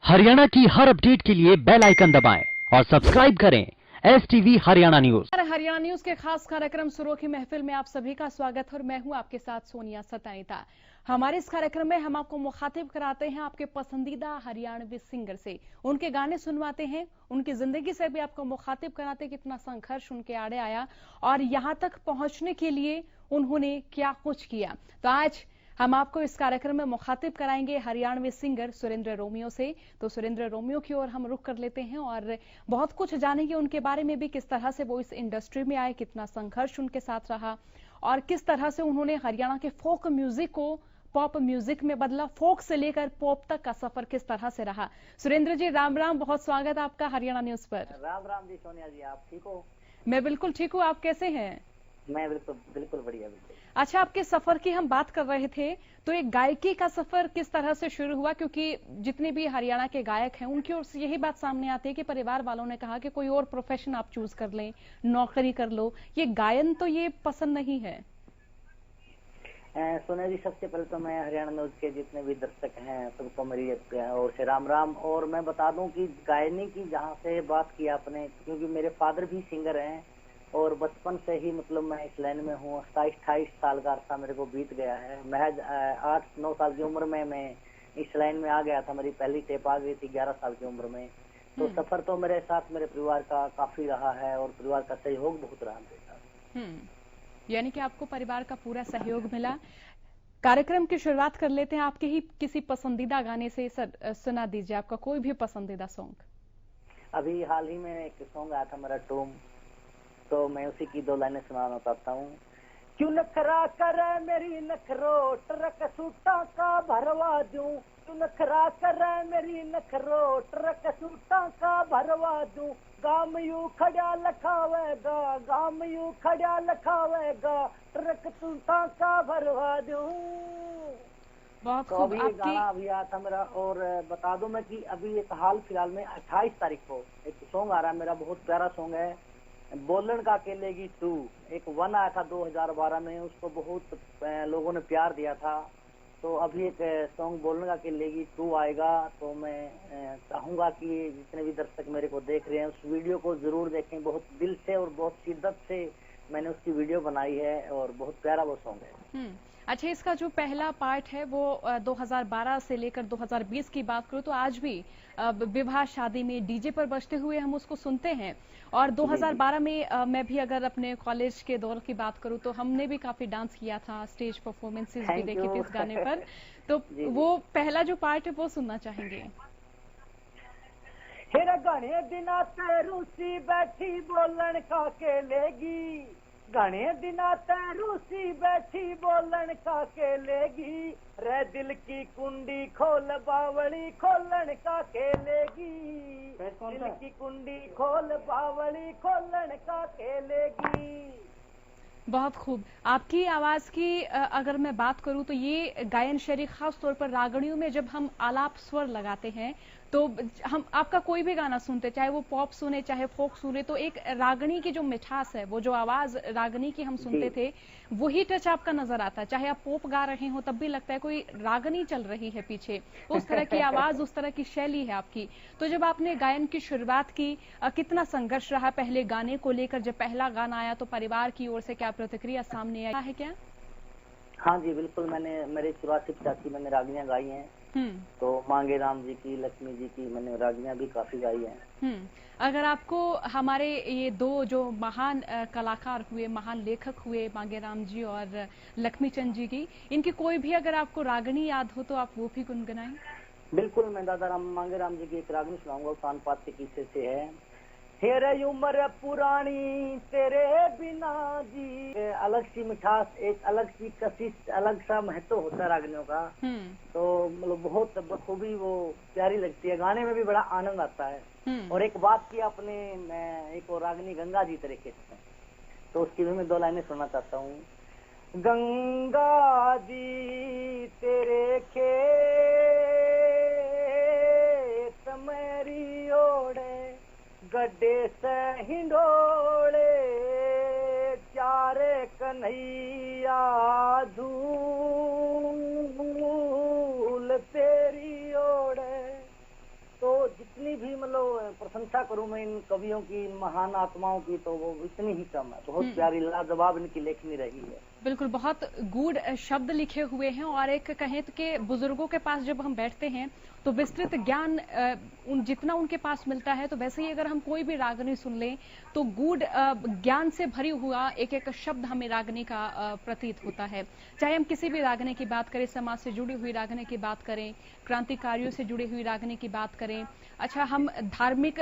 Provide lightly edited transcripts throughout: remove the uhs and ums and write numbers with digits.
हरियाणा की हर अपडेट के लिए बेल आइकन दबाएं और सब्सक्राइब करें STV Haryana news. Haryana news के खास कार्यक्रम सुरों की महफिल में आप सभी का स्वागत और मैं हूं आपके साथ सोनिया सतानीता। हमारे इस कार्यक्रम में हम आपको मुखातिब कराते हैं आपके पसंदीदा हरियाणवी सिंगर से, उनके गाने सुनवाते हैं, उनकी जिंदगी से भी आपको मुखातिब कराते हैं कितना संघर्ष उनके आड़े आया और यहां तक पहुंचने के लिए उन्होंने क्या कुछ किया। तो आज हम आपको इस कार्यक्रम में मुखातिब कराएंगे हरियाणवी सिंगर सुरेंद्र रोमियो से। तो सुरेंद्र रोमियो की ओर हम रुख कर लेते हैं और बहुत कुछ जानेंगे उनके बारे में भी, किस तरह से वो इस इंडस्ट्री में आए, कितना संघर्ष उनके साथ रहा और किस तरह से उन्होंने हरियाणा के फोक म्यूजिक को पॉप म्यूजिक में बदला, फोक से लेकर पॉप तक का सफर किस तरह से रहा। सुरेंद्र जी राम राम, बहुत स्वागत आपका हरियाणा न्यूज पर। राम राम जी सोनिया जी, आप ठीक हो? मैं बिल्कुल ठीक हूँ, आप कैसे हैं? मैं बिल्कुल बढ़िया। बिल्कुल अच्छा, आपके सफर की हम बात कर रहे थे, तो एक गायकी का सफर किस तरह से शुरू हुआ? क्योंकि जितने भी हरियाणा के गायक हैं उनकी ओर से यही बात सामने आती है कि परिवार वालों ने कहा कि कोई और प्रोफेशन आप चूज कर लें, नौकरी कर लो, ये गायन तो ये पसंद नहीं है। सोनिया जी, सबसे पहले तो मैं हरियाणा न्यूज के जितने भी दर्शक हैं सबको मेरी ओर से राम राम। और मैं बता दूं कि गायनी की जहां से बात की आपने, क्योंकि मेरे फादर भी सिंगर हैं और बचपन से ही मतलब मैं इस लाइन में हूँ। 27-28 साल का अरसा मेरे को बीत गया है। महज 8-9 साल की उम्र में मैं इस लाइन में आ गया था। मेरी पहली टेप आ गई थी 11 साल की उम्र में। तो सफर तो मेरे साथ मेरे परिवार का काफी रहा है और परिवार का सहयोग बहुत रहा मेरे साथ। यानी कि आपको परिवार का पूरा सहयोग मिला। कार्यक्रम की शुरुआत कर लेते हैं आपके ही किसी पसंदीदा गाने से। सर सुना दीजिए आपका कोई भी पसंदीदा सॉन्ग। अभी हाल ही में एक सॉन्ग आया था मेरा टूम, तो मैं उसी की 2 लाइनें सुनाना चाहता हूँ। क्यों नखरा करे मेरी नखरो, ट्रक सूटा का भरवा दूं। क्यों नखरा करे मेरी नखरो, ट्रक सूटा का भरवा दूं। गाम यू खड़ा लखावेगा, गाम यू खड़ा लखावेगा, ट्रक सूटा का भरवा दूं। बहुत तो खूब। अभी ये गाना अभी आया था मेरा। और बता दूं मैं कि अभी एक हाल फिलहाल में 28 तारीख को एक सॉन्ग आ रहा है मेरा, बहुत प्यारा सॉन्ग है, बोलन का अकेलेगी तू। एक 1 आया था 2012 में, उसको बहुत लोगों ने प्यार दिया था। तो अभी एक सॉन्ग बोलन का अकेलेगी तू आएगा। तो मैं चाहूंगा कि जितने भी दर्शक मेरे को देख रहे हैं उस वीडियो को जरूर देखें। बहुत दिल से और बहुत शिद्दत से मैंने उसकी वीडियो बनाई है और बहुत प्यारा वो सॉन्ग है। अच्छा, इसका जो पहला पार्ट है वो 2012 से लेकर 2020 की बात करूं तो आज भी विवाह शादी में डीजे पर बजते हुए हम उसको सुनते हैं। और 2012 में मैं भी अगर अपने कॉलेज के दौर की बात करूं तो हमने भी काफी डांस किया था, स्टेज परफॉर्मेंसेस भी देखी थी इस गाने पर। तो वो पहला जो पार्ट है वो सुनना चाहेंगे। हेरा गाने दिना ते रूसी बैठी बोलन का के लेगी, गाने दिना ते रूसी बैठी बोलन का के लेगी। रे दिल की कुंडी खोल बावली खोलन का के लेगी, दिल की कुंडी खोल बावली खोलन का के लेगी। बहुत खूब। आपकी आवाज की अगर मैं बात करूं तो ये गायन शैली खास तौर पर रागणियों में जब हम आलाप स्वर लगाते हैं तो हम आपका कोई भी गाना सुनते, चाहे वो पॉप सुने चाहे फोक सुने, तो एक रागणी की जो मिठास है, वो जो आवाज रागणी की हम सुनते थे, वही टच आपका नजर आता है। चाहे आप पॉप गा रहे हो तब भी लगता है कोई रागनी चल रही है पीछे, उस तरह की आवाज, उस तरह की शैली है आपकी। तो जब आपने गायन की शुरुआत की, कितना संघर्ष रहा पहले गाने को लेकर? जब पहला गाना आया तो परिवार की ओर से क्या प्रतिक्रिया सामने आई है क्या? हाँ जी बिल्कुल, मैंने मेरी शुरुआत शिक्षा की मैंने रागनियां गाई हैं। तो मांगे राम जी की, लक्ष्मी जी की मैंने रागनियां भी काफी गाई हैं। अगर आपको हमारे ये 2 जो महान कलाकार हुए, महान लेखक हुए, मांगे राम जी और लक्ष्मी चंद जी की, इनकी कोई भी अगर आपको रागनी याद हो तो आप वो भी गुनगुनाएं। बिल्कुल, मैं दादा राम मांगे राम जी की एक रागनी सुनाऊंगा, कान पात के किस्से से है। तेरे उम्र पुरानी तेरे बिना जी, अलग सी मिठास, एक अलग सी कशिश, अलग सा महत्व होता है रागनियों का। तो मतलब बहुत बखूबी वो प्यारी लगती है, गाने में भी बड़ा आनंद आता है। और एक बात की आपने, मैं एक और रागनी गंगा जी तरीके से, तो उसकी भी मैं 2 लाइनें सुनना चाहता हूँ। गंगा जी तेरे खेत मेरी ओढ़े, गड्ढे से हिंडोले, चारे कन्हैया धूल तेरी ओढ़े। तो प्रशंसा करूं मैं इन कवियों की, इन महान आत्माओं की, तो वो इतनी ही कम है। बहुत प्यारी लाजवाब इनकी लेखनी रही है। बिल्कुल, बहुत गूढ़ शब्द लिखे हुए हैं और एक कहें तो कि बुजुर्गों के पास जब हम बैठते हैं तो विस्तृत ज्ञान जितना उनके पास मिलता है, तो वैसे ही अगर हम कोई भी रागनी सुन लें तो गूढ़ ज्ञान से भरी हुआ एक एक शब्द हमें रागनी का प्रतीत होता है। चाहे हम किसी भी रागनी की बात करें, समाज से जुड़ी हुई रागनी की बात करें, क्रांतिकारियों से जुड़ी हुई रागनी की बात करें, अच्छा हम धार्मिक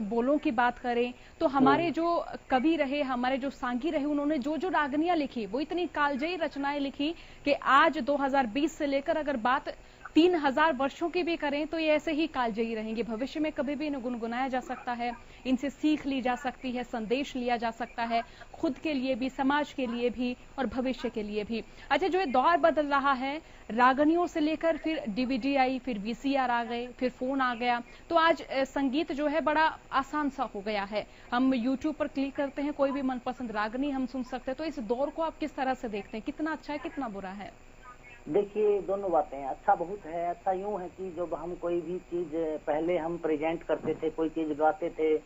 बोलों की बात करें, तो हमारे जो कवि रहे, हमारे जो सांगी रहे, उन्होंने जो जो रागनियां लिखी वो इतनी कालजयी रचनाएं लिखी कि आज 2020 से लेकर अगर बात 3000 वर्षों की भी करें तो ये ऐसे ही कालजयी रहेंगे। भविष्य में कभी भी इन्हें गुनगुनाया जा सकता है, इनसे सीख ली जा सकती है, संदेश लिया जा सकता है, खुद के लिए भी, समाज के लिए भी और भविष्य के लिए भी। अच्छा, जो ये दौर बदल रहा है, रागनियों से लेकर फिर डीवीडी आई, फिर वीसीआर आ गए, फिर फोन आ गया, तो आज संगीत जो है बड़ा आसान सा हो गया है। हम यूट्यूब पर क्लिक करते हैं, कोई भी मनपसंद रागनी हम सुन सकते हैं। तो इस दौर को आप किस तरह से देखते हैं, कितना अच्छा है, कितना बुरा है? देखिए, दोनों बातें हैं। अच्छा बहुत है। अच्छा यूं है कि जब हम कोई भी चीज पहले हम प्रेजेंट करते थे, कोई चीज गाते थे,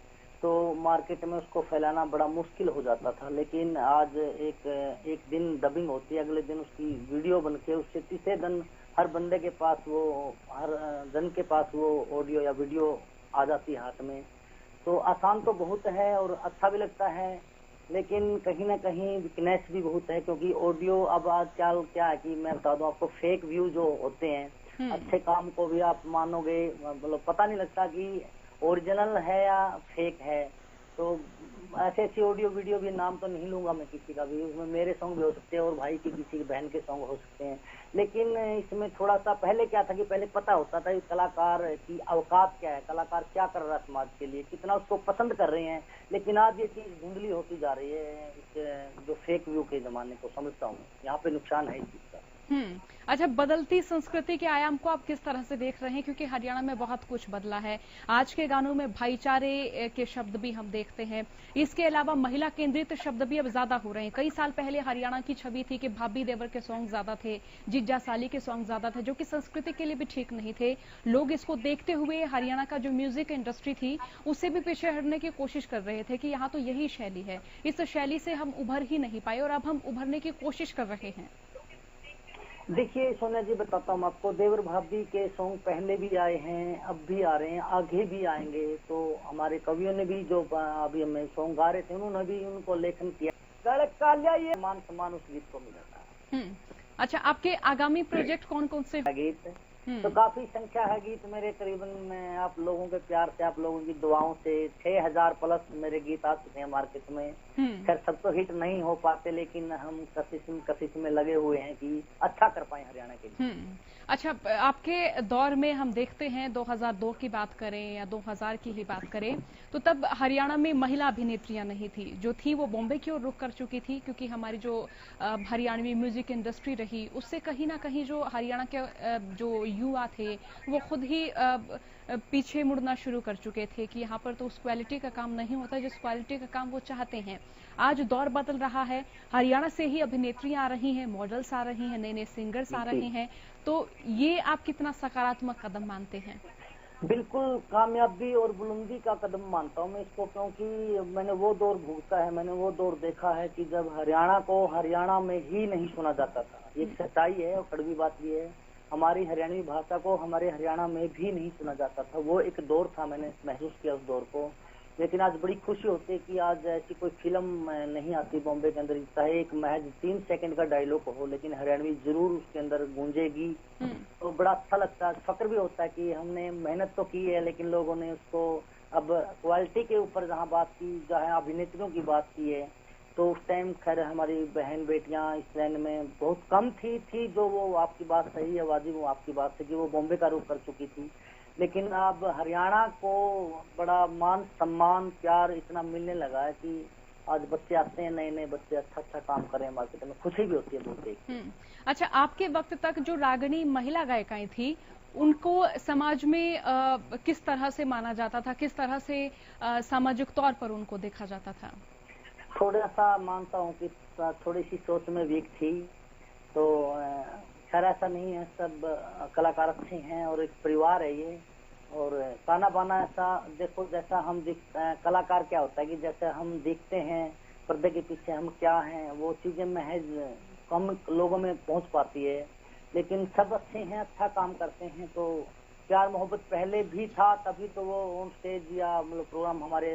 तो मार्केट में उसको फैलाना बड़ा मुश्किल हो जाता था। लेकिन आज एक दिन डबिंग होती है, अगले दिन उसकी वीडियो बन के उससे तीसरे दिन हर बंदे के पास हर जन के पास वो ऑडियो या वीडियो आ जाती है हाथ में। तो आसान तो बहुत है और अच्छा भी लगता है, लेकिन कहीं ना कहीं वीकनेस भी बहुत है। क्योंकि ऑडियो अब आजकल क्या है कि मैं बता दूं आपको, फेक व्यू जो होते हैं, अच्छे काम को भी आप मानोगे, मतलब पता नहीं लगता कि ओरिजिनल है या फेक है। तो ऐसे ऐसी ऑडियो वीडियो भी, नाम तो नहीं लूंगा मैं किसी का भी, उसमें मेरे सॉन्ग भी हो सकते हैं और भाई की किसी की बहन के सॉन्ग हो सकते हैं। लेकिन इसमें थोड़ा सा पहले क्या था कि पहले पता होता था कि कलाकार की अवकात क्या है, कलाकार क्या कर रहा है समाज के लिए, कितना उसको पसंद कर रहे हैं। लेकिन आज ये चीज धुंधली होती जा रही है, इस जो फेक व्यू के जमाने को समझता हूँ, यहाँ पे नुकसान है इस चीज का। अच्छा, बदलती संस्कृति के आयाम को आप किस तरह से देख रहे हैं? क्योंकि हरियाणा में बहुत कुछ बदला है। आज के गानों में भाईचारे के शब्द भी हम देखते हैं। इसके अलावा महिला केंद्रित शब्द भी अब ज्यादा हो रहे हैं। कई साल पहले हरियाणा की छवि थी कि भाभी देवर के सॉन्ग ज्यादा थे, जीजा साली के सॉन्ग ज्यादा थे, जो कि संस्कृति के लिए भी ठीक नहीं थे। लोग इसको देखते हुए हरियाणा का जो म्यूजिक इंडस्ट्री थी उससे भी पीछे हटने की कोशिश कर रहे थे कि यहाँ तो यही शैली है। इस शैली से हम उभर ही नहीं पाए और अब हम उभरने की कोशिश कर रहे हैं। देखिए सोनिया जी, बताता हूँ आपको, देवर भाभी के सॉन्ग पहले भी आए हैं, अब भी आ रहे हैं, आगे भी आएंगे। तो हमारे कवियों ने भी जो अभी हमें सॉन्ग गा रहे थे, उन्होंने भी उनको लेखन किया। ये मान सम्मान उस गीत को मिला था। अच्छा, आपके आगामी प्रोजेक्ट कौन कौन से? गीत तो काफी संख्या है। गीत मेरे करीबन में, आप लोगों के प्यार से, आप लोगों की दुआओं से 6000 प्लस मेरे गीत आ चुके हैं मार्केट में। खैर सब तो हिट नहीं हो पाते, लेकिन हम कशिश में लगे हुए हैं कि अच्छा कर पाए हरियाणा के लिए। अच्छा, आपके दौर में हम देखते हैं 2002 की बात करें या 2000 की ही बात करें, तो तब हरियाणा में महिला अभिनेत्रियां नहीं थी। जो थी वो बॉम्बे की ओर रुख कर चुकी थी, क्योंकि हमारी जो हरियाणवी म्यूजिक इंडस्ट्री रही, उससे कहीं ना कहीं जो हरियाणा के जो युवा थे वो खुद ही पीछे मुड़ना शुरू कर चुके थे कि यहाँ पर तो उस क्वालिटी का काम नहीं होता जिस क्वालिटी का काम वो चाहते हैं। आज दौर बदल रहा है, हरियाणा से ही अभिनेत्रियां आ रही हैं, मॉडल्स आ रही हैं, नए नए सिंगर्स आ रहे हैं। तो ये आप कितना सकारात्मक कदम मानते हैं? बिल्कुल कामयाबी और बुलंदी का कदम मानता हूँ मैं इसको, क्योंकि मैंने वो दौर भुगता है, मैंने वो दौर देखा है कि जब हरियाणा को हरियाणा में ही नहीं सुना जाता था। ये सच्चाई है और कड़वी बात ये है, हमारी हरियाणवी भाषा को हमारे हरियाणा में भी नहीं सुना जाता था। वो एक दौर था, मैंने महसूस किया उस दौर को। लेकिन आज बड़ी खुशी होती है कि आज ऐसी कोई फिल्म नहीं आती बॉम्बे के अंदर, चाहे एक महज 3 सेकंड का डायलॉग हो, लेकिन हरियाणवी जरूर उसके अंदर गूंजेगी। तो बड़ा अच्छा लगता है, फक्र भी होता है कि हमने मेहनत तो की है, लेकिन लोगों ने उसको अब क्वालिटी के ऊपर जहाँ बात की, जहाँ अभिनेत्रियों की बात की है, तो उस टाइम खैर हमारी बहन बेटियां इस लाइन में बहुत कम थी जो, वो आपकी बात सही है वाजिब, वो आपकी बात से कि वो बॉम्बे का रुख कर चुकी थी। लेकिन अब हरियाणा को बड़ा मान सम्मान प्यार इतना मिलने लगा है कि आज बच्चे आते हैं, नए नए बच्चे अच्छा काम कर रहे हैं मार्केट में, खुशी भी होती है बहुत देख। अच्छा, आपके वक्त तक जो रागिनी महिला गायिकाएं थी उनको समाज में किस तरह से माना जाता था, किस तरह से सामाजिक तौर पर उनको देखा जाता था? थोड़ा सा मानता हूँ कि थोड़ी सी सोच में वीक थी। तो खैर ऐसा नहीं है, सब कलाकार अच्छे हैं और एक परिवार है ये। और गाना बाना ऐसा देखो, जैसा हम कलाकार क्या होता है कि जैसे हम दिखते हैं पर्दे के पीछे हम क्या हैं, वो चीजें महज कम लोगों में पहुंच पाती है। लेकिन सब अच्छे हैं, अच्छा काम करते हैं। तो प्यार मोहब्बत पहले भी था, तभी तो वो ऑन स्टेज या मतलब प्रोग्राम हमारे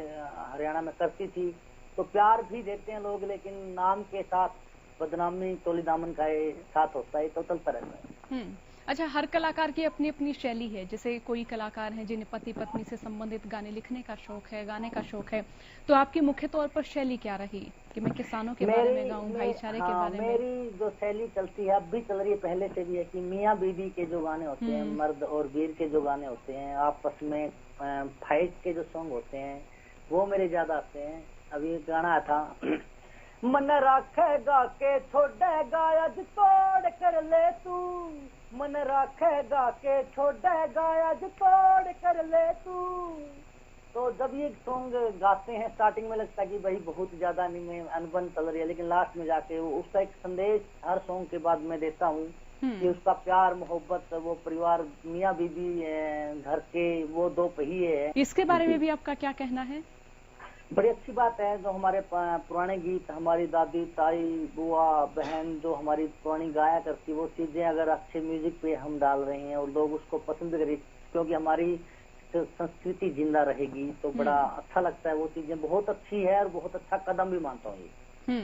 हरियाणा में करती थी। तो प्यार भी देते हैं लोग, लेकिन नाम के साथ बदनामी टोली दामन का ये साथ होता है, तो चलता रहता है। अच्छा, हर कलाकार की अपनी अपनी शैली है। जैसे कोई कलाकार हैं जिन्हें पति पत्नी से संबंधित गाने लिखने का शौक है, गाने का शौक है, तो आपकी मुख्य तौर पर शैली क्या रही कि मैं किसानों के बारे में गाऊं, भाईचारे के बारे में? मेरी जो शैली चलती है, अब भी चल रही है, पहले से भी है कि मियाँ बीवी के जो गाने होते हैं, मर्द और वीर के जो गाने होते हैं, आपस में फाइट के जो सॉन्ग होते हैं, वो मेरे ज्यादा आते हैं। अभी एक गाना आया था, मन रखेगा के छोड़ेगा आज तोड़ कर ले तू, मन रखेगा के छोड़ेगा आज तोड़ कर ले तू। तो जब ये सॉन्ग गाते हैं स्टार्टिंग में लगता है कि भाई बहुत ज्यादा नहीं में अनबन चल रही है, लेकिन लास्ट में जाके उसका एक संदेश हर सॉन्ग के बाद मैं देता हूँ कि उसका प्यार मोहब्बत, वो परिवार, मियाँ बीबी, घर के वो दो पहिए है। इसके बारे में भी आपका क्या कहना है? बड़ी अच्छी बात है। जो हमारे पुराने गीत, हमारी दादी, ताई, बुआ, बहन जो हमारी पुरानी गाया करती, वो चीजें अगर अच्छे म्यूजिक पे हम डाल रहे हैं और लोग उसको पसंद करें, क्योंकि हमारी संस्कृति जिंदा रहेगी, तो बड़ा अच्छा लगता है। वो चीजें बहुत अच्छी है और बहुत अच्छा कदम भी मानता हूँ ये।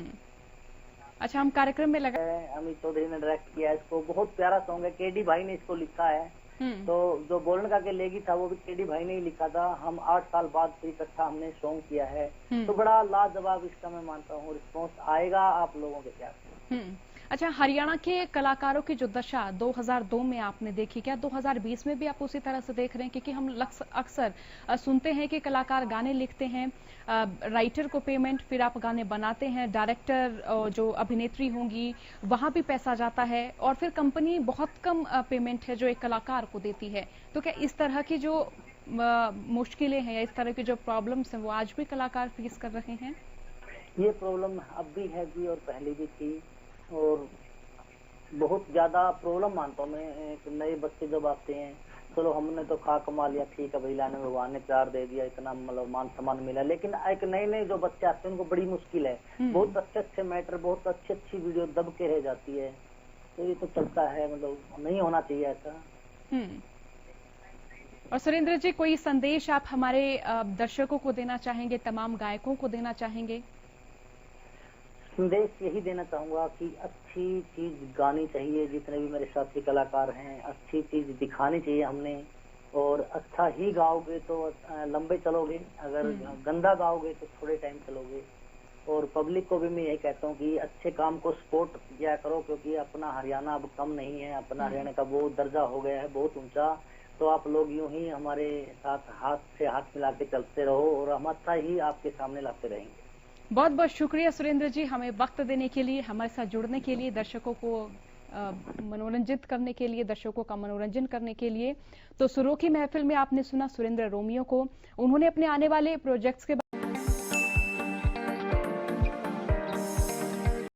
अच्छा, हम कार्यक्रम में लगा अमित चौधरी ने डायरेक्ट किया इसको, बहुत प्यारा सॉन्ग है। केडी भाई ने इसको लिखा है। तो जो बोलन का के लेगी था वो भी केडी भाई ने ही लिखा था। हम 8 साल बाद फिर इकट्ठा हमने सॉन्ग किया है। तो बड़ा लाजवाब इसका मैं मानता हूँ रिस्पॉन्स आएगा आप लोगों के प्यार। अच्छा, हरियाणा के कलाकारों की जो दशा 2002 में आपने देखी, क्या 2020 में भी आप उसी तरह से देख रहे हैं? क्योंकि हम अक्सर सुनते हैं कि कलाकार गाने लिखते हैं, राइटर को पेमेंट, फिर आप गाने बनाते हैं, डायरेक्टर जो अभिनेत्री होंगी वहां भी पैसा जाता है, और फिर कंपनी बहुत कम पेमेंट है जो एक कलाकार को देती है। तो क्या इस तरह की जो मुश्किलें हैं या इस तरह की जो प्रॉब्लम्स हैं वो आज भी कलाकार फेस कर रहे हैं? ये प्रॉब्लम अब भी है जी, और पहले भी थी, और बहुत ज्यादा प्रॉब्लम मानता हूँ मैं। एक नए बच्चे जब आते हैं, चलो हमने तो खा कमा लिया, ठीक है भाई, लाने भगवान ने प्यार दे दिया, इतना मतलब मान सम्मान मिला, लेकिन एक नए नए जो बच्चे आते हैं उनको बड़ी मुश्किल है। बहुत अच्छे अच्छे मैटर, बहुत अच्छी अच्छी वीडियो दब के रह जाती है। तो ये तो चलता है, मतलब नहीं होना चाहिए ऐसा। और सुरेंद्र जी, कोई संदेश आप हमारे दर्शकों को देना चाहेंगे, तमाम गायकों को देना चाहेंगे? संदेश यही देना चाहूंगा कि अच्छी चीज गानी चाहिए। जितने भी मेरे साथी कलाकार हैं, अच्छी चीज दिखानी चाहिए हमने, और अच्छा ही गाओगे तो लंबे चलोगे, अगर गंदा गाओगे तो थोड़े टाइम चलोगे। और पब्लिक को भी मैं यही कहता हूँ कि अच्छे काम को सपोर्ट किया करो, क्योंकि अपना हरियाणा अब कम नहीं है, अपना हरियाणा का वो दर्जा हो गया है बहुत ऊंचा। तो आप लोग यूं ही हमारे साथ हाथ से हाथ मिला के चलते रहो, और हम अच्छा ही आपके सामने लाते रहेंगे। बहुत बहुत शुक्रिया सुरेंद्र जी, हमें वक्त देने के लिए, हमारे साथ जुड़ने के लिए, दर्शकों को मनोरंजित करने के लिए, दर्शकों का मनोरंजन करने के लिए। तो सुरों की महफिल में आपने सुना सुरेंद्र रोमियो को। उन्होंने अपने आने वाले प्रोजेक्ट्स के